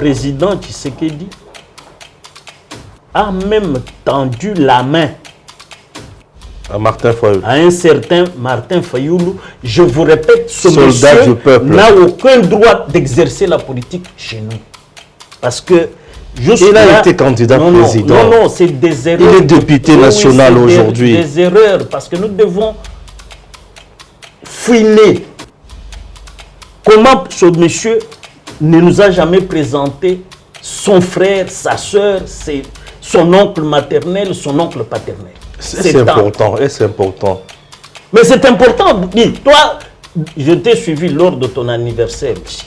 président Tshisekedi a même tendu la main à un certain Martin Fayoulou. Je vous répète, ce monsieur n'a aucun droit d'exercer la politique chez nous. Parce que il a été candidat président. Non, c'est des erreurs. Il est député national aujourd'hui. Des erreurs, parce que nous devons fouiner. Comment ce monsieur ne nous a jamais présenté son frère, sa soeur, son oncle maternel, son oncle paternel. C'est important, c'est important. Mais c'est important. Toi, je t'ai suivi lors de ton anniversaire aussi.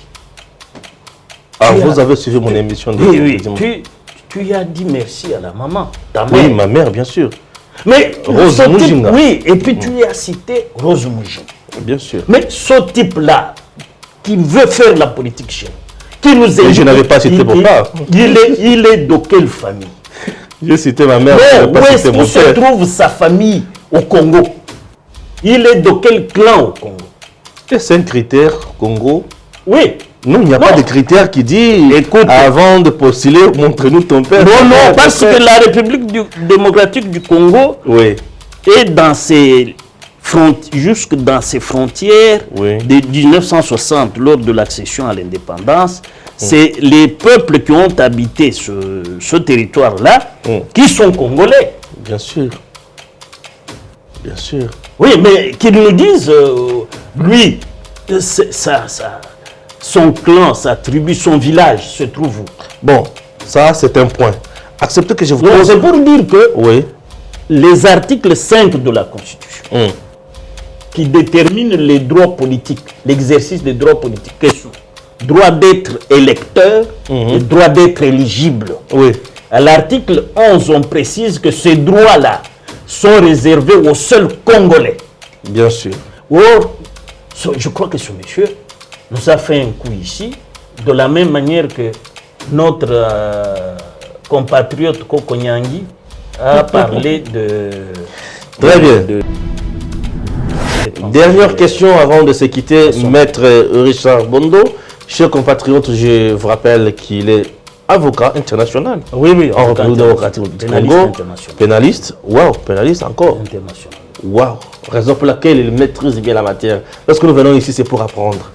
Ah, vous avez suivi mon émission de oui. Tu as dit merci à la maman, ta mère. Oui, ma mère, bien sûr. Mais Rose Moujinga. Oui, et puis tu as cité Rose Moujinga. Bien sûr. Mais ce type-là, qui veut faire la politique chez nous, qui nous est... Je n'avais pas cité mon père. Il est de quelle famille? J'ai cité ma mère. Mais où est-ce que se trouve sa famille au Congo? Il est de quel clan au Congo? C'est un critère, Congo. Oui. Non, il n'y a pas de critère qui dit, écoute, avant de postuler, montre-nous ton père. Non, parce que la République démocratique du Congo est dans ses jusque dans ses frontières de 1960, lors de l'accession à l'indépendance. C'est les peuples qui ont habité ce territoire-là qui sont congolais. Bien sûr. Bien sûr. Oui, mais qu'ils nous disent, lui, son clan, sa tribu, son village se trouve où? Bon, ça c'est un point. Acceptez que je vous pose... C'est pour dire que les articles 5 de la Constitution qui déterminent les droits politiques, l'exercice des droits politiques, quels sont? Droit d'être électeur et droit d'être éligible. À l'article 11, on précise que ces droits-là sont réservés aux seuls Congolais. Bien sûr. Or, je crois que ce monsieur nous a fait un coup ici, de la même manière que notre compatriote Koko Nyangi a parlé de... Très bien. Dernière question avant de se quitter, Maître Richard Bondo. Chers compatriotes, je vous rappelle qu'il est avocat international. Oui, en République démocratique du Congo. Pénaliste. Waouh, pénaliste encore. International. Waouh, raison pour laquelle il maîtrise bien la matière. Lorsque nous venons ici, c'est pour apprendre.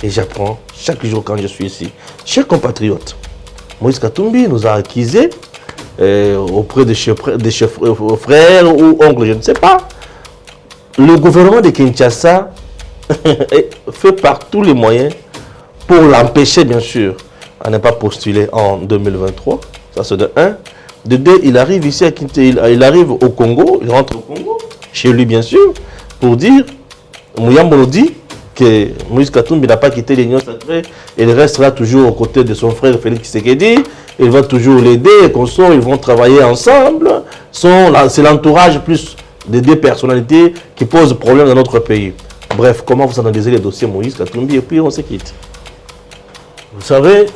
Et j'apprends chaque jour quand je suis ici. Chers compatriotes, Moïse Katumbi nous a accusés auprès de chefs frères ou oncles, je ne sais pas. Le gouvernement de Kinshasa fait par tous les moyens pour l'empêcher, bien sûr, à ne pas postuler en 2023. Ça, c'est de 1. De 2, il arrive ici, il arrive au Congo, il rentre au Congo, chez lui, bien sûr, pour dire, Mouyambo dit que Moïse Katumbi n'a pas quitté l'Union sacrée, il restera toujours aux côtés de son frère Félix Tshisekedi, il va toujours l'aider, et qu'on sort, ils vont travailler ensemble. C'est l'entourage plus des deux personnalités qui posent problème dans notre pays. Bref, comment vous analysez les dossiers Moïse Katumbi et puis on se quitte. Vous savez,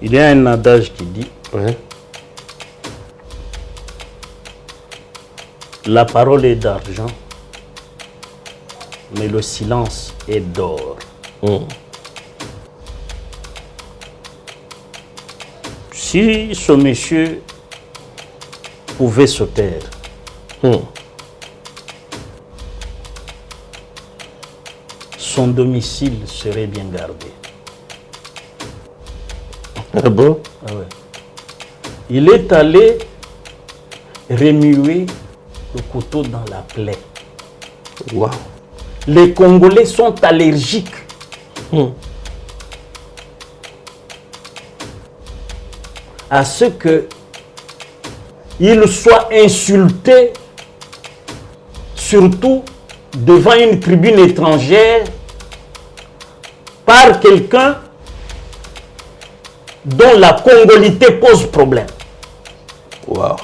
il y a un adage qui dit la parole est d'argent, mais le silence est d'or. Si ce monsieur pouvait se taire, son domicile serait bien gardé. Ah bon? Ah ouais. Il est allé remuer le couteau dans la plaie. Wow. Les Congolais sont allergiques à ce que il soit insulté, surtout devant une tribune étrangère, par quelqu'un dont la congolité pose problème. Wow.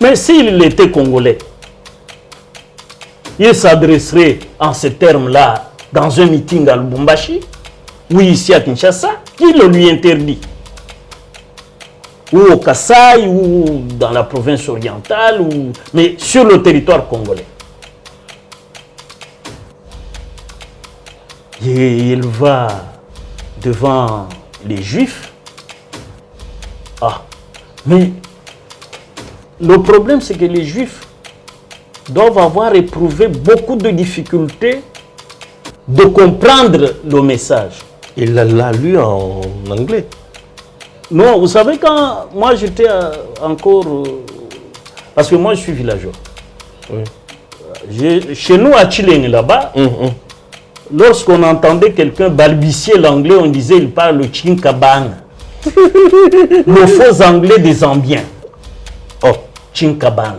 Mais s'il était congolais, il s'adresserait en ces termes-là dans un meeting à Lubumbashi, ou ici à Kinshasa, qui le lui interdit? Ou au Kasaï, ou dans la province orientale, mais sur le territoire congolais. et il va devant les Juifs. Ah, mais le problème, c'est que les Juifs doivent avoir éprouvé beaucoup de difficultés de comprendre le message. Il l'a lu en anglais. Non, vous savez, quand moi j'étais encore... parce que moi je suis villageois. Oui. Chez nous à Chileng, là-bas, lorsqu'on entendait quelqu'un balbutier l'anglais, on disait il parle le Chinkabang. Le faux anglais des Zambiens. Oh, Chinkabang.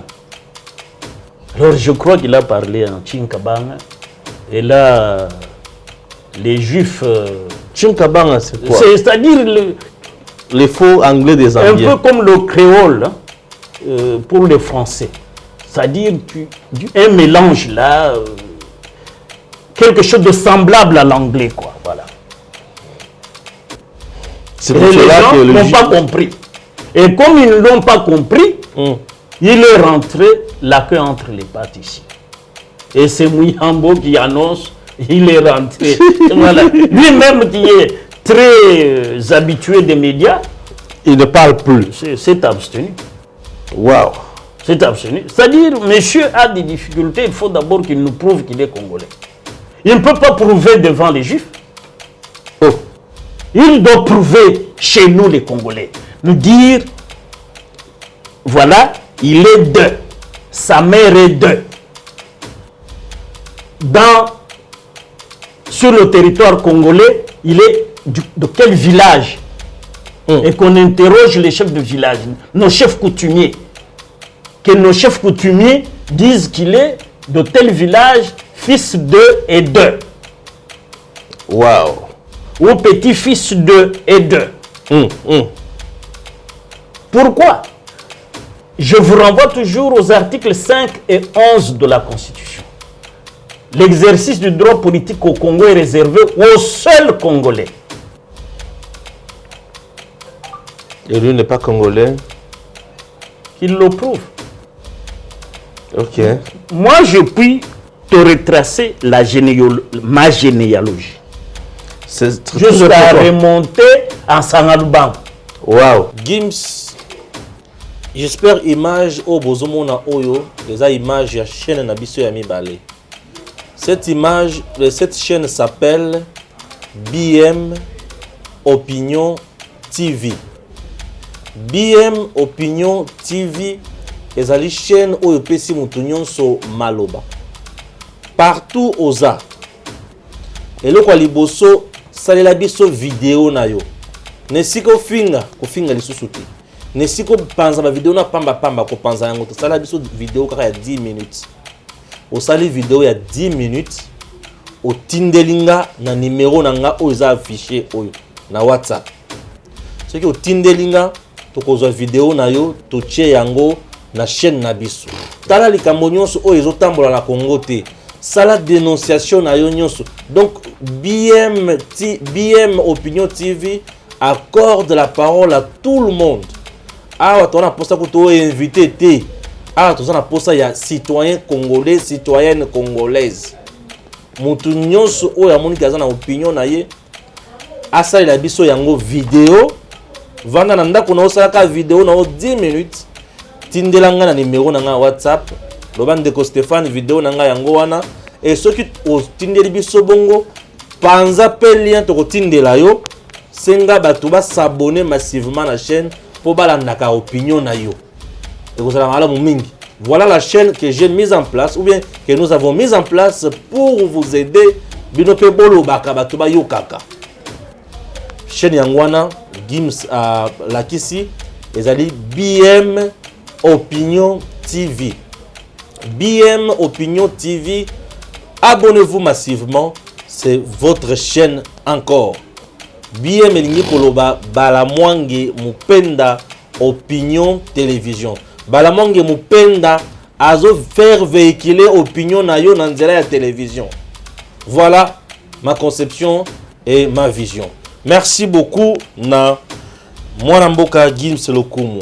Alors je crois qu'il a parlé en Chinkabang. Et là, les Juifs... Chinkabang, c'est quoi? C'est-à-dire les faux anglais des Zambiens. Un peu comme le créole pour les Français. C'est-à-dire un mélange là, quelque chose de semblable à l'anglais, quoi. Voilà. C'est pour cela que les gens n'ont pas compris. Et comme ils ne l'ont pas compris, il est rentré la queue entre les pattes ici. Et c'est Muyambo qui annonce, il est rentré. Voilà. Lui-même qui est très habitué des médias, il ne parle plus. C'est abstenu. Waouh. C'est abstenu. C'est-à-dire, monsieur a des difficultés, il faut d'abord qu'il nous prouve qu'il est congolais. Il ne peut pas prouver devant les Juifs. Oh. Il doit prouver chez nous les Congolais. Nous dire, voilà, il est de, sa mère est de. Sur le territoire congolais, il est de quel village? Et qu'on interroge les chefs de village, nos chefs coutumiers. Que nos chefs coutumiers disent qu'il est de tel village, fils de et de. Waouh. Ou petit-fils de et de. Pourquoi? Je vous renvoie toujours aux articles 5 et 11 de la Constitution. L'exercice du droit politique au Congo est réservé aux seuls Congolais. Et lui n'est pas congolais? Qu'il le prouve. Ok. Moi, je puis te retracer ma généalogie. Jusqu'à remonter en Sangaluban. Wow. Gims, j'espère image au bozomona oyo, les images ya chaîne Nabiso ya Mibale. Cette image, cette chaîne s'appelle BM Opinion TV. BM Opinion TV ezali chaîne oyo pesi mutu nyonso maloba. Partout oza. Eloko ya liboso salela biso vidéo na yo. Nesiko kofinga lisusu te. Nesiko panza ba vidéo na pamba ko panza yango to sala biso vidéo kaka ya 10 minutes. Osali vidéo ya 10 minutes otindelinga na numéro na nga oyo eza affiché oyo na WhatsApp. Soki otindelinga tokozwa vidéo na yo totie yango na chaîne na biso. Tala likambo nyonso oyo ezotambola na Congo te. Sala dénonciation na yo nyonso. Donc BM Opinion TV accorde la parole à tout le monde. Ah, tu as posta que tu es invité te. Ah, tu as posta ya citoyen congolais, citoyenne congolaise. Mutu nyonso oyo amoni kaza na opinion na ye. Asali la biso yango vidéo. Vanda na ndako na osala ka vidéo na 10 minutes. Tindelanga na numéro na nga WhatsApp. Lobande ko Stéphane vidéo na nga yango wana. Et ceux qui ont tindeli biso bongo panza pe lien to tindela yo senga bato ba s'abonner massivement à la chaîne pour balandaka opinion na yo. Et vous allez malamu mingi. Voilà la chaîne que j'ai mise en place ou bien que nous avons mise en place pour vous aider bino pe bolo baka bato ba yo kaka. Chaîne yangwana Gims à Lakisi ezali BM Opinion TV. BM Opinion TV. Abonnez-vous massivement, c'est votre chaîne encore. BM Elingi Koloba Balamwange Mupenda Opinion Télévision. Balamwange Mupenda azo faire véhiculer opinion na yo na nzela ya télévision. Voilà ma conception et ma vision. Merci beaucoup na Mwana Mboka Gims Lokumu.